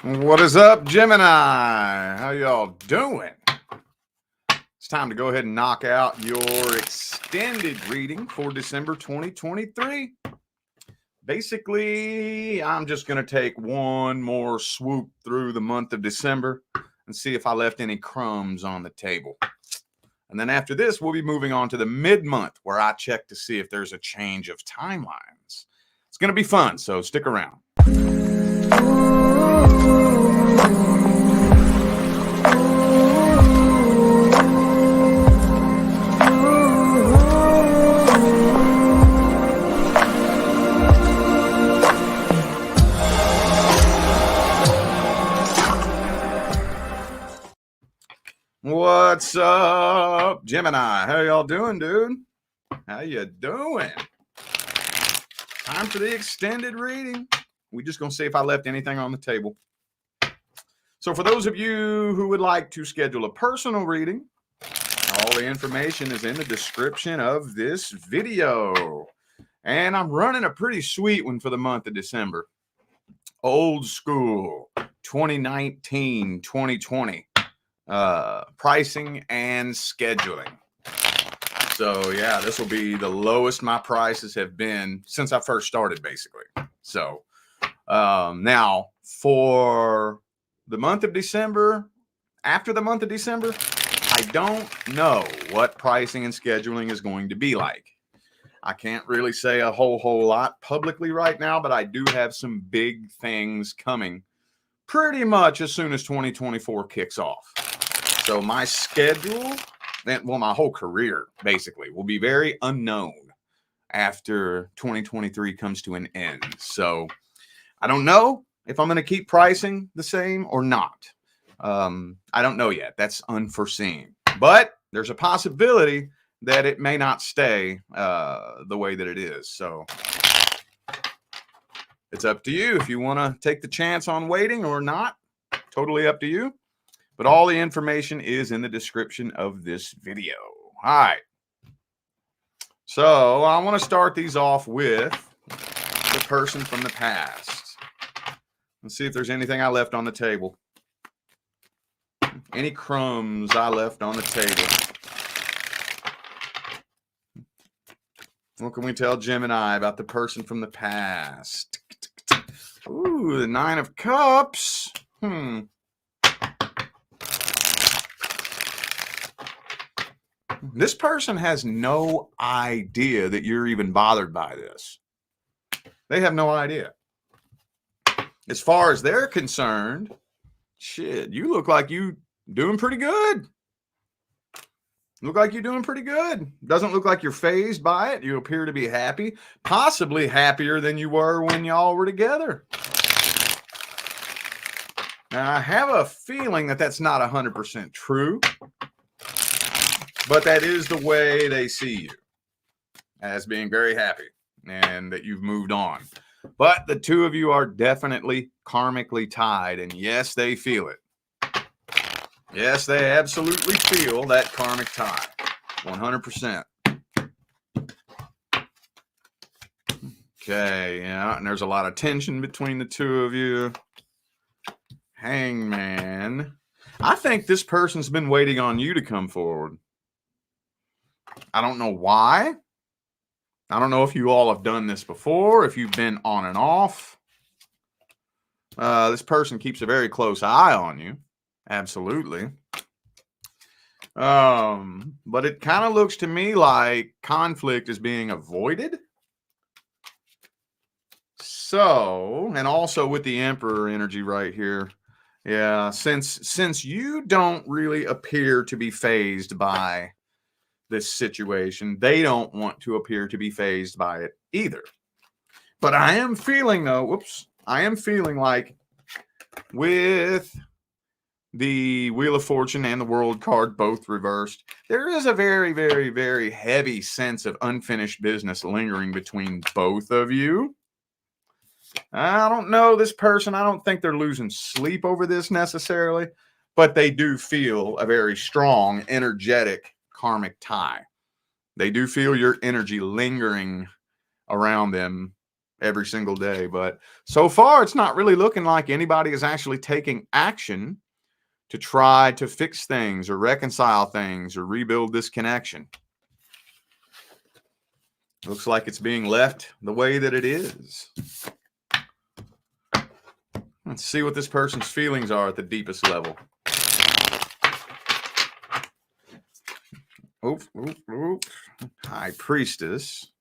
What is up, Gemini? How y'all doing? It's time to go ahead and knock out your extended reading for December 2023. Basically, I'm just going to take one more swoop through the month of December and see if I left any crumbs on the table. And then after this, we'll be moving on to the mid-month where I check to see if there's a change of timelines. It's going to be fun, so stick around. What's up, Gemini? How y'all doing, dude? How you doing? Time for the extended reading. We're just going to see if I left anything on the table. So for those of you who would like to schedule a personal reading, all the information is in the description of this video. And I'm running a pretty sweet one for the month of December. Old school, 2019, 2020. Pricing and scheduling. So yeah, this will be the lowest my prices have been since I first started, basically. So now for the month of December, after the month of December, I don't know what pricing and scheduling is going to be like. I can't really say a whole lot publicly right now, but I do have some big things coming pretty much as soon as 2024 kicks off. So my schedule, well, my whole career basically will be very unknown after 2023 comes to an end. So I don't know if I'm going to keep pricing the same or not. I don't know yet. That's unforeseen. But there's a possibility that it may not stay the way that it is. So it's up to you if you want to take the chance on waiting or not. Totally up to you. But all the information is in the description of this video. All right. So I want to start these off with the person from the past. Let's see if there's anything I left on the table. Any crumbs I left on the table. What can we tell Gemini about the person from the past? Ooh, the 9 of Cups. This person has no idea that you're even bothered by this. They have no idea. As far as they're concerned, shit, you look like you doing pretty good. Look like you're doing pretty good. Doesn't look like you're fazed by it. You appear to be happy, possibly happier than you were when y'all were together. Now, I have a feeling that that's not 100% true. But that is the way they see you, as being very happy and that you've moved on. But the two of you are definitely karmically tied, and yes, they feel it. Yes, they absolutely feel that karmic tie, 100%. Okay, yeah, and there's a lot of tension between the two of you. Hangman. I think this person's been waiting on you to come forward. I don't know why. I don't know if you all have done this before, if you've been on and off. This person keeps a very close eye on you. Absolutely. But it kind of looks to me like conflict is being avoided. So, and also with the Emperor energy right here. Yeah, since you don't really appear to be fazed by this situation, they don't want to appear to be fazed by it either. But I am feeling though, I am feeling like with the Wheel of Fortune and the World card both reversed, there is a very, very, very heavy sense of unfinished business lingering between both of you. I don't know this person. I don't think they're losing sleep over this necessarily, but they do feel a very strong, energetic karmic tie. They do feel your energy lingering around them every single day. But so far, it's not really looking like anybody is actually taking action to try to fix things or reconcile things or rebuild this connection. Looks like it's being left the way that it is. Let's see what this person's feelings are at the deepest level. Oof, oof, oof. High Priestess.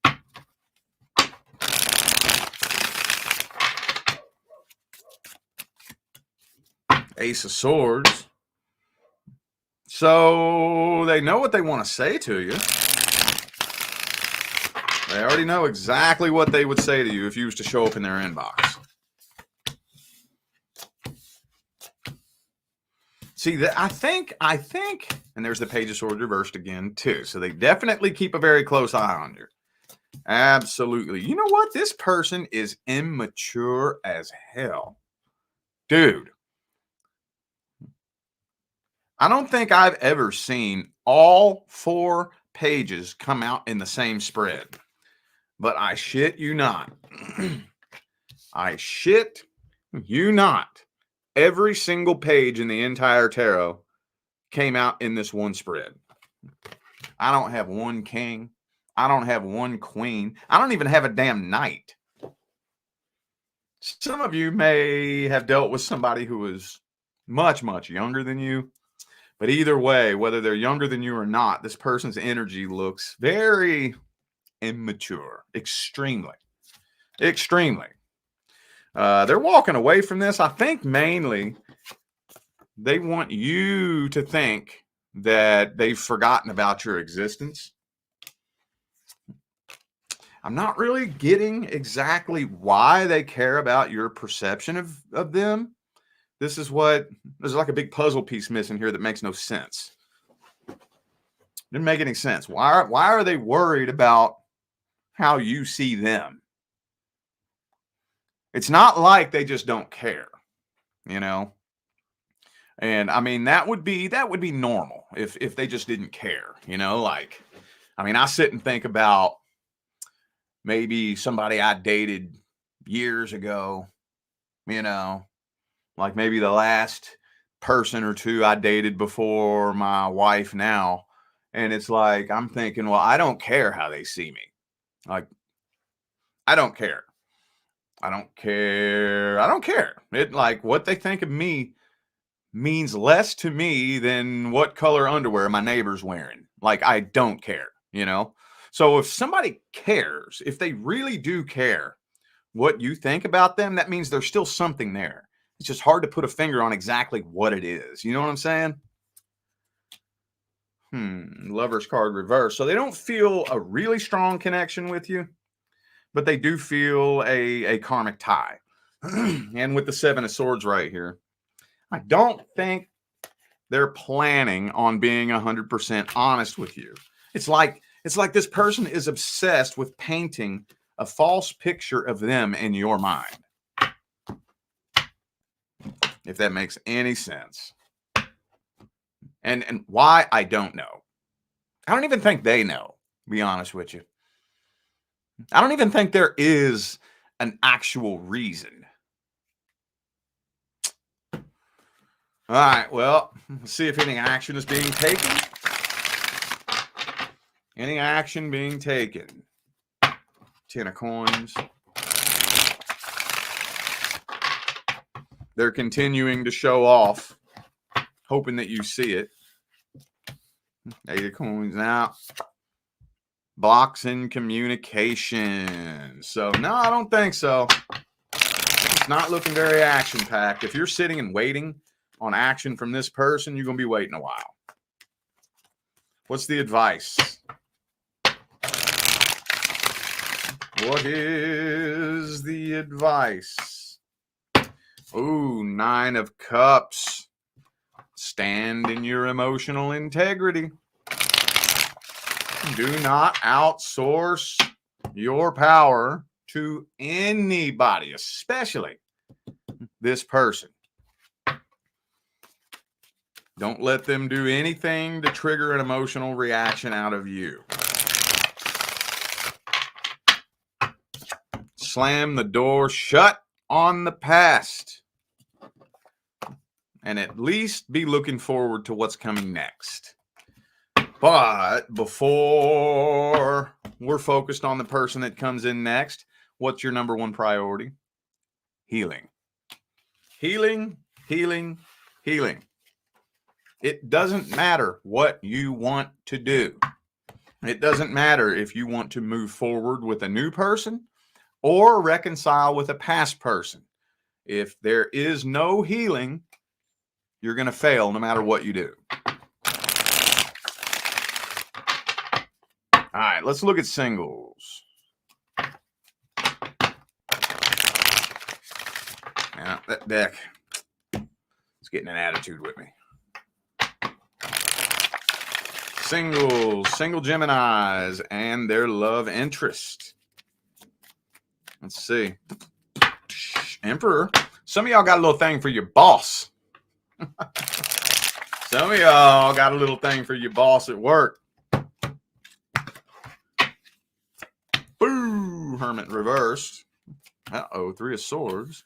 Ace of Swords. So they know what they want to say to you. They already know exactly what they would say to you if you was to show up in their inbox. See, I think, and there's the Page of Swords reversed again, too. So they definitely keep a very close eye on you. Absolutely. You know what? This person is immature as hell. Dude. I don't think I've ever seen all 4 pages come out in the same spread. But I shit you not. I shit you not. Every single page in the entire tarot came out in this one spread. I don't have one king. I don't have one queen. I don't even have a damn knight. Some of you may have dealt with somebody who is much, much younger than you. But either way, whether they're younger than you or not, this person's energy looks very immature. Extremely. They're walking away from this. I think mainly they want you to think that they've forgotten about your existence. I'm not really getting exactly why they care about your perception of them. There's like a big puzzle piece missing here that makes no sense. Didn't make any sense. Why are they worried about how you see them? It's not like they just don't care, you know? And I mean, that would be normal if they just didn't care, you know? Like, I mean, I sit and think about maybe somebody I dated years ago, you know, like maybe the last person or two I dated before my wife now. And it's like, I'm thinking, well, I don't care how they see me. Like, I don't care. I don't care. It, like, what they think of me means less to me than what color underwear my neighbor's wearing. Like, I don't care, you know? So if somebody cares, if they really do care what you think about them, that means there's still something there. It's just hard to put a finger on exactly what it is. You know what I'm saying? Lover's card reversed. So they don't feel a really strong connection with you, but they do feel a karmic tie. And with the 7 of Swords right here, I don't think they're planning on being 100% honest with you. It's like this person is obsessed with painting a false picture of them in your mind. If that makes any sense. And why, I don't know. I don't even think they know, to be honest with you. I don't even think there is an actual reason. All right, well, let's see if any action is being taken. Any action being taken. 10 of coins. They're continuing to show off, hoping that you see it. 8 of coins now. Blocks in communication. So, no, I don't think so. It's not looking very action-packed. If you're sitting and waiting on action from this person, you're going to be waiting a while. What's the advice? What is the advice? Ooh, 9 of Cups. Stand in your emotional integrity. Do not outsource your power to anybody, especially this person. Don't let them do anything to trigger an emotional reaction out of you. slam the door shut on the past and at least be looking forward to what's coming next. But before we're focused on the person that comes in next, what's your number one priority? Healing. Healing, healing, healing. It doesn't matter what you want to do. It doesn't matter if you want to move forward with a new person or reconcile with a past person. If there is no healing, you're going to fail no matter what you do. All right, let's look at singles. Yeah, that deck is getting an attitude with me. Singles, single Geminis, and their love interest. Let's see. Emperor. Some of y'all got a little thing for your boss. Some of y'all got a little thing for your boss at work. Boo! Hermit reversed. Uh-oh, 3 of Swords.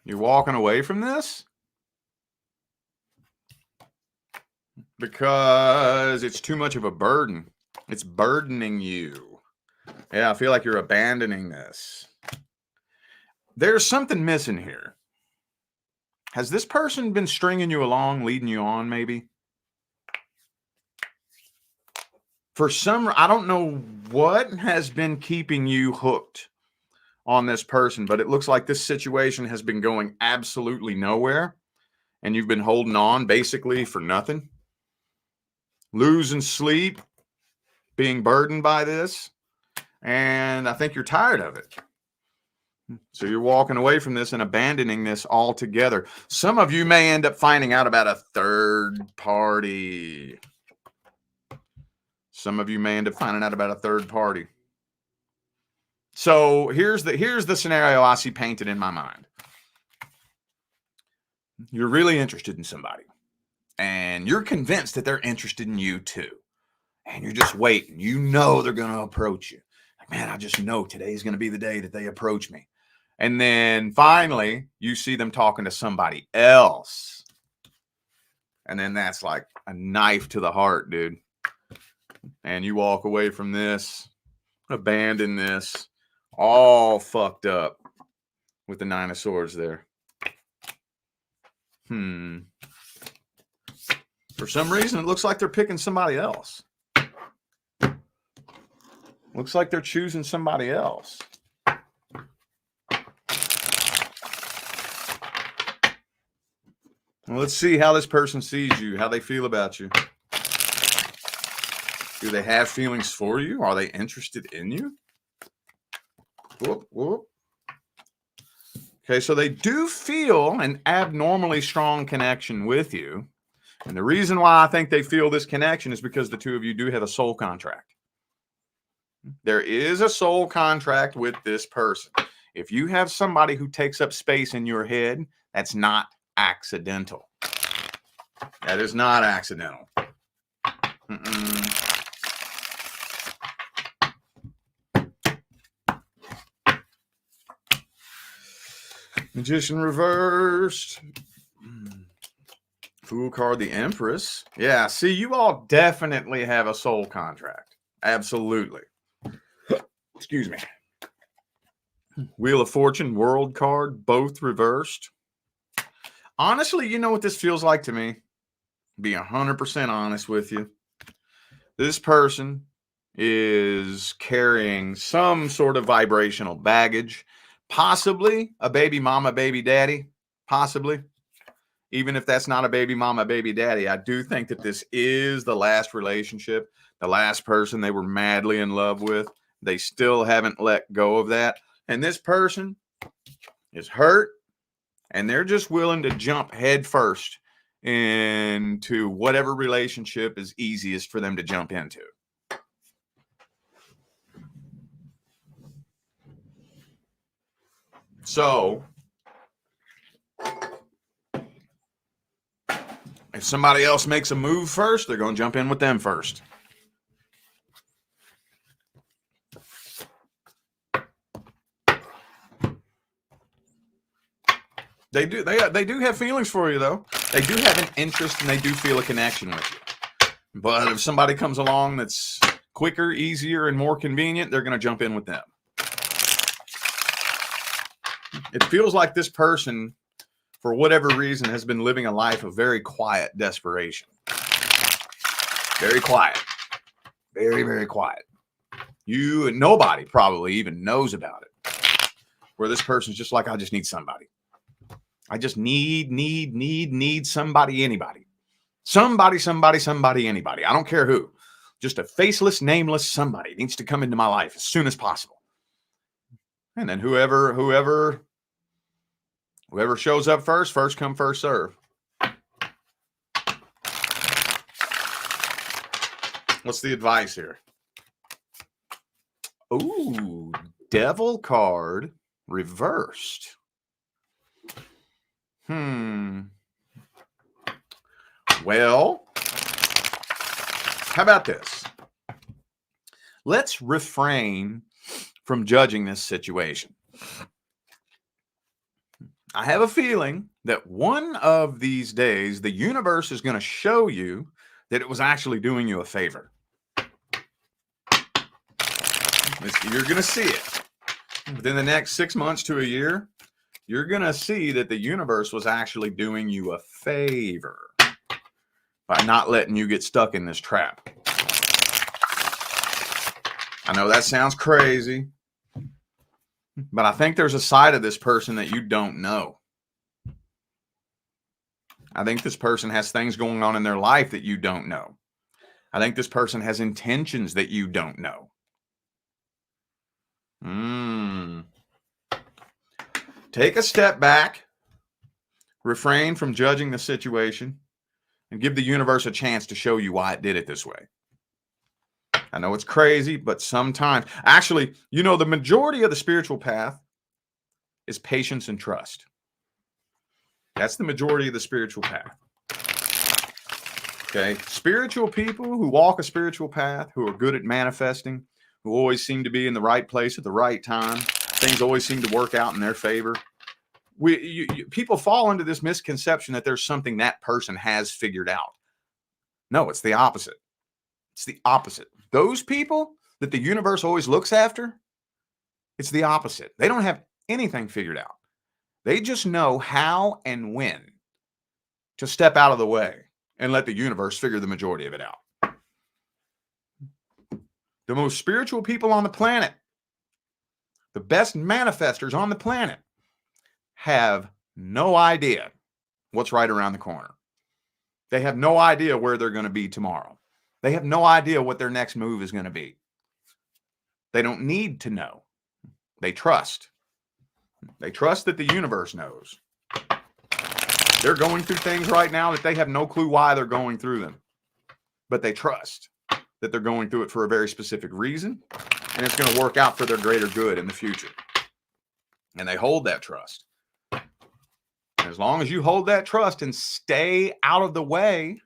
You're walking away from this? Because it's too much of a burden. It's burdening you. Yeah, I feel like you're abandoning this. There's something missing here. Has this person been stringing you along, leading you on, maybe? For some, I don't know what has been keeping you hooked on this person, but it looks like this situation has been going absolutely nowhere, and you've been holding on basically for nothing. Losing sleep, being burdened by this, and I think you're tired of it. So you're walking away from this and abandoning this altogether. Some of you may end up finding out about a third party. Some of you may end up finding out about a third party. So here's the scenario I see painted in my mind. You're really interested in somebody, and you're convinced that they're interested in you too. And you're just waiting. You know they're going to approach you. Like, man, I just know today's going to be the day that they approach me. And then finally, you see them talking to somebody else. And then that's like a knife to the heart, dude. And you walk away from this, abandon this, all fucked up with the 9 of Swords there. For some reason, it looks like they're picking somebody else. Looks like they're choosing somebody else. Well, let's see how this person sees you, how they feel about you. Do they have feelings for you? Are they interested in you? Whoop, whoop. Okay, so they do feel an abnormally strong connection with you. And the reason why I think they feel this connection is because the two of you do have a soul contract. There is a soul contract with this person. If you have somebody who takes up space in your head, that's not accidental. That is not accidental. Magician reversed. Fool card, the Empress. Yeah, see, you all definitely have a soul contract. Absolutely. Excuse me. Wheel of Fortune, World card, both reversed. Honestly, you know what this feels like to me? Be 100% honest with you. This person is carrying some sort of vibrational baggage, possibly a baby mama, baby daddy, possibly. Even if that's not a baby mama, baby daddy, I do think that this is the last relationship, the last person they were madly in love with. They still haven't let go of that. And this person is hurt, and they're just willing to jump head first into whatever relationship is easiest for them to jump into. So If somebody else makes a move first, they're going to jump in with them first. They do have feelings for you, though. They do have an interest, and they do feel a connection with you. But if somebody comes along that's quicker, easier, and more convenient, they're going to jump in with them. It feels like this person, for whatever reason, has been living a life of very quiet desperation. Very quiet. Very, very quiet. You and nobody probably even knows about it. Where this person's just like, I just need somebody. I just need somebody, anybody. Somebody, anybody. I don't care who. Just a faceless, nameless somebody needs to come into my life as soon as possible. And then whoever shows up first come, first serve. What's the advice here? Ooh, Devil card reversed. Well, how about this? Let's refrain from judging this situation. I have a feeling that one of these days, the universe is going to show you that it was actually doing you a favor. You're going to see it. Within the next 6 months to a year, you're going to see that the universe was actually doing you a favor by not letting you get stuck in this trap. I know that sounds crazy, but I think there's a side of this person that you don't know. I think this person has things going on in their life that you don't know. I think this person has intentions that you don't know. Take a step back, refrain from judging the situation, and give the universe a chance to show you why it did it this way. I know it's crazy, but sometimes, actually, the majority of the spiritual path is patience and trust. That's the majority of the spiritual path. Okay? Spiritual people who walk a spiritual path, who are good at manifesting, who always seem to be in the right place at the right time, things always seem to work out in their favor. People fall into this misconception that there's something that person has figured out. No, it's the opposite. It's the opposite. Those people that the universe always looks after, it's the opposite. They don't have anything figured out. They just know how and when to step out of the way and let the universe figure the majority of it out. The most spiritual people on the planet, the best manifestors on the planet, have no idea what's right around the corner. They have no idea where they're going to be tomorrow. They have no idea what their next move is going to be. They don't need to know. They trust. They trust that the universe knows. They're going through things right now that they have no clue why they're going through them. But they trust that they're going through it for a very specific reason, and it's going to work out for their greater good in the future. And they hold that trust. And as long as you hold that trust and stay out of the way,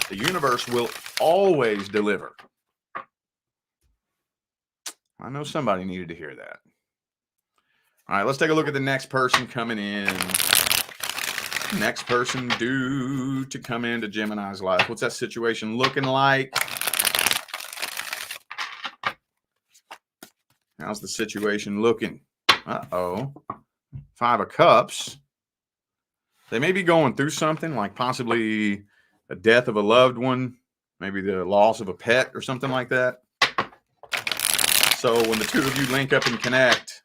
the universe will always deliver. I know somebody needed to hear that. All right, let's take a look at the next person coming in. Next person due to come into Gemini's life. What's that situation looking like? How's the situation looking? Uh-oh. 5 of Cups. They may be going through something like possibly a death of a loved one, maybe the loss of a pet or something like that. So when the two of you link up and connect,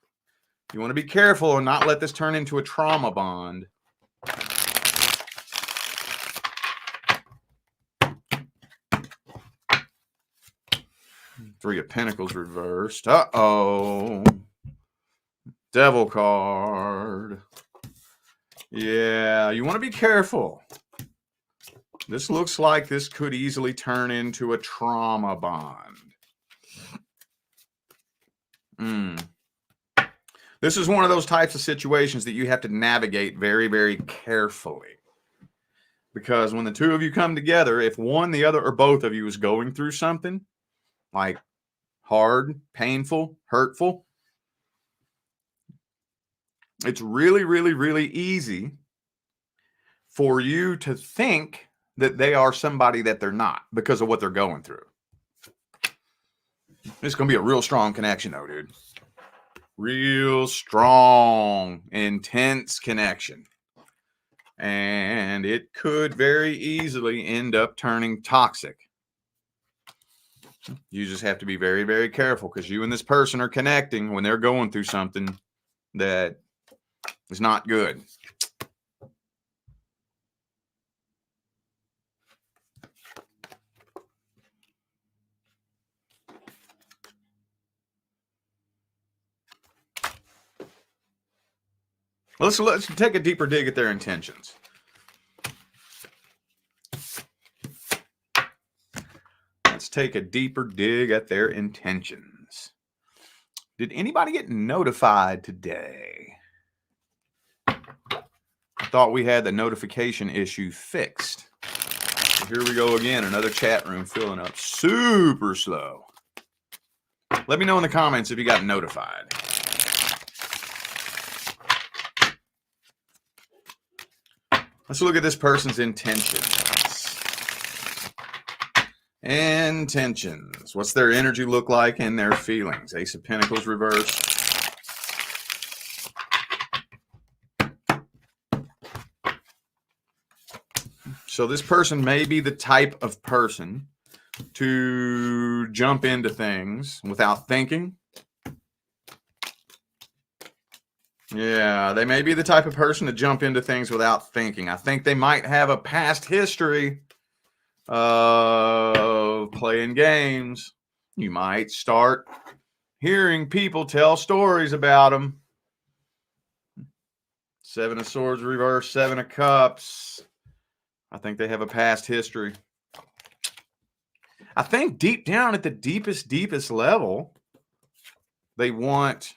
you want to be careful and not let this turn into a trauma bond. Three of Pentacles reversed. Uh-oh. Devil card. Yeah, you want to be careful. This looks like this could easily turn into a trauma bond. This is one of those types of situations that you have to navigate very, very carefully. Because when the two of you come together, if one, the other, or both of you is going through something like hard, painful, hurtful, it's really, really, really easy for you to think that they are somebody that they're not because of what they're going through. It's going to be a real strong connection, though, dude. Real strong, intense connection. And it could very easily end up turning toxic. You just have to be very, very careful because you and this person are connecting when they're going through something that is not good. Let's take a deeper dig at their intentions. Let's take a deeper dig at their intentions. Did anybody get notified today? I thought we had the notification issue fixed. So here we go again, another chat room filling up super slow. Let me know in the comments if you got notified. Let's look at this person's intentions. Intentions. What's their energy look like and their feelings? Ace of Pentacles reversed. So this person may be the type of person to jump into things without thinking. Yeah, they may be the type of person to jump into things without thinking. I think they might have a past history of playing games. You might start hearing people tell stories about them. Seven of Swords reversed, Seven of Cups. I think they have a past history. I think deep down at the deepest level, they want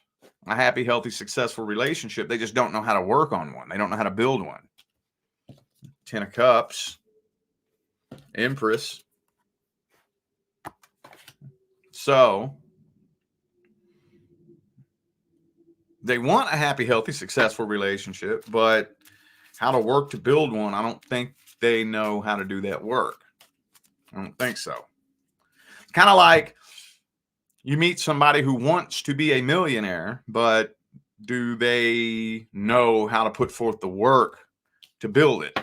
a happy, healthy, successful relationship. They just don't know how to work on one. They don't know how to build one. Ten of Cups. Empress. So they want a happy, healthy, successful relationship, but how to work to build one, I don't think they know how to do that work. I don't think so. It's kind of like you meet somebody who wants to be a millionaire, but do they know how to put forth the work to build it?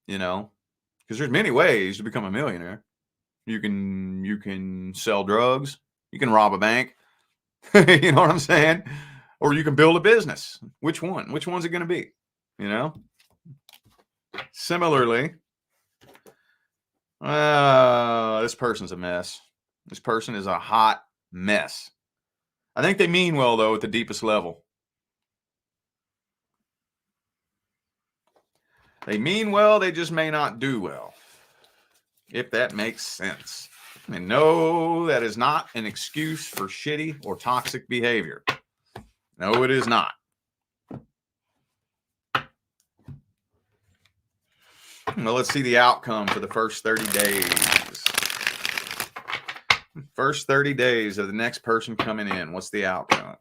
You know, because there's many ways to become a millionaire. You can sell drugs. You can rob a bank. You know what I'm saying? Or you can build a business. Which one? Which one's it going to be? You know? Similarly, this person's a mess. This person is a hot mess. I think they mean well, though, at the deepest level. They mean well, they just may not do well. If that makes sense. And no, that is not an excuse for shitty or toxic behavior. No, it is not. Well, let's see the outcome for the first 30 days. First 30 days of the next person coming in. What's the outcome?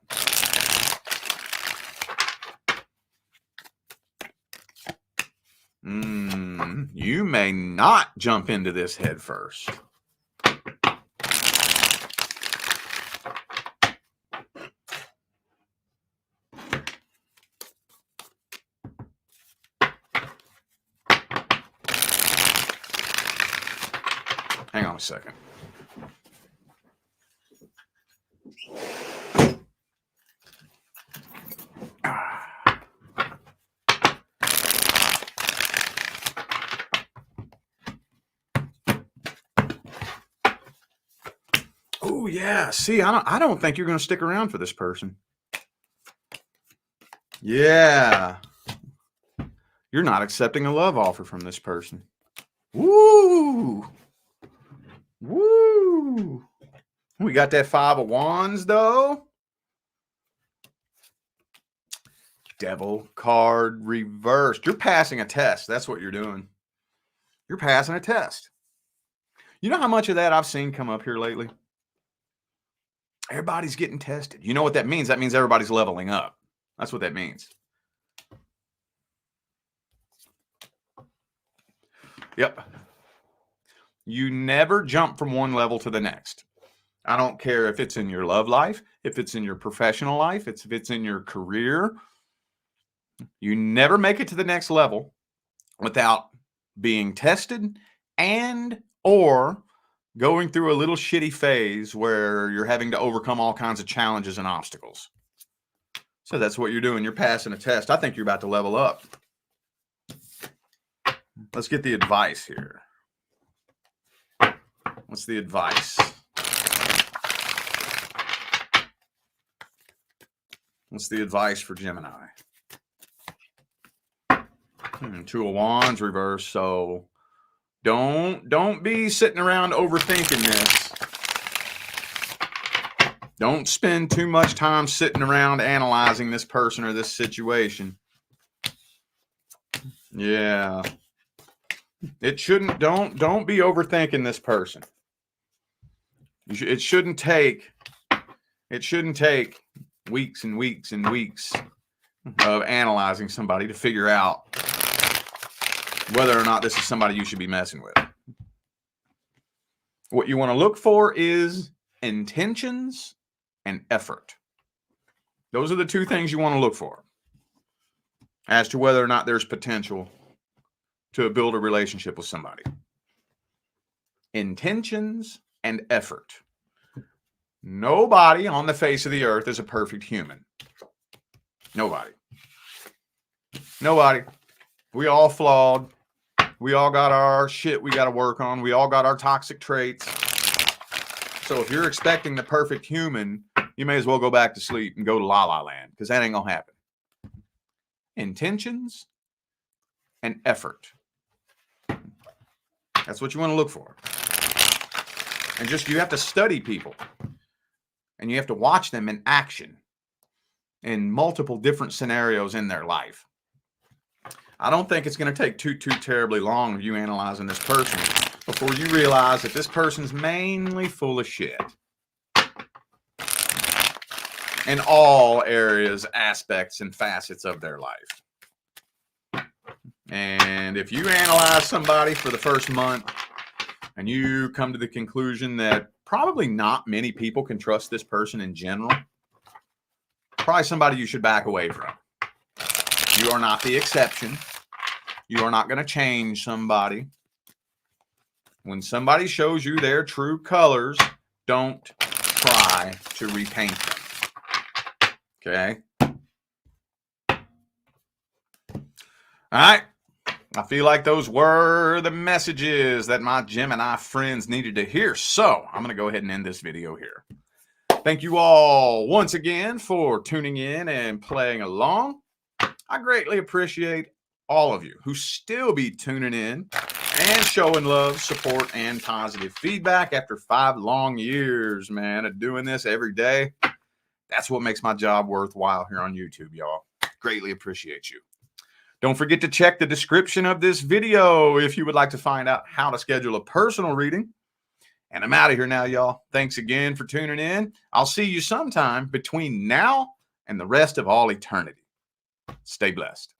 You may not jump into this head first. Hang on a second. Oh yeah. See, I don't think you're going to stick around for this person. Yeah. You're not accepting a love offer from this person. Woo! Woo! We got that Five of Wands, though. Devil card reversed. You're passing a test. That's what you're doing. You're passing a test. You know how much of that I've seen come up here lately? Everybody's getting tested. You know what that means? That means everybody's leveling up. That's what that means. Yep. You never jump from one level to the next. I don't care if it's in your love life, if it's in your professional life, if it's in your career. You never make it to the next level without being tested and or going through a little shitty phase where you're having to overcome all kinds of challenges and obstacles. So that's what you're doing. You're passing a test. I think you're about to level up. Let's get the advice here. What's the advice? What's the advice for Gemini? Two of Wands reverse. So don't be sitting around overthinking this. Don't spend too much time sitting around analyzing this person or this situation. Yeah. It shouldn't, don't be overthinking this person. It shouldn't take weeks and weeks and weeks of analyzing somebody to figure out whether or not this is somebody you should be messing with. What you want to look for is intentions and effort. Those are the two things you want to look for as to whether or not there's potential to build a relationship with somebody. Intentions and effort. Nobody on the face of the earth is a perfect human. Nobody. We all flawed. We all got our shit we got to work on. We all got our toxic traits. So if you're expecting the perfect human, you may as well go back to sleep and go to La La Land, because that ain't going to happen. Intentions and effort. That's what you want to look for. And just, you have to study people. And you have to watch them in action in multiple different scenarios in their life. I don't think it's going to take too terribly long of you analyzing this person before you realize that this person's mainly full of shit. In all areas, aspects, and facets of their life. And if you analyze somebody for the first month and you come to the conclusion that probably not many people can trust this person in general, probably somebody you should back away from. You are not the exception. You are not going to change somebody. When somebody shows you their true colors, don't try to repaint them. Okay? All right. I feel like those were the messages that my Gemini friends needed to hear. So I'm going to go ahead and end this video here. Thank you all once again for tuning in and playing along. I greatly appreciate all of you who still be tuning in and showing love, support, and positive feedback after 5 long years, man, of doing this every day. That's what makes my job worthwhile here on YouTube, y'all. Greatly appreciate you. Don't forget to check the description of this video if you would like to find out how to schedule a personal reading. And I'm out of here now, y'all. Thanks again for tuning in. I'll see you sometime between now and the rest of all eternity. Stay blessed.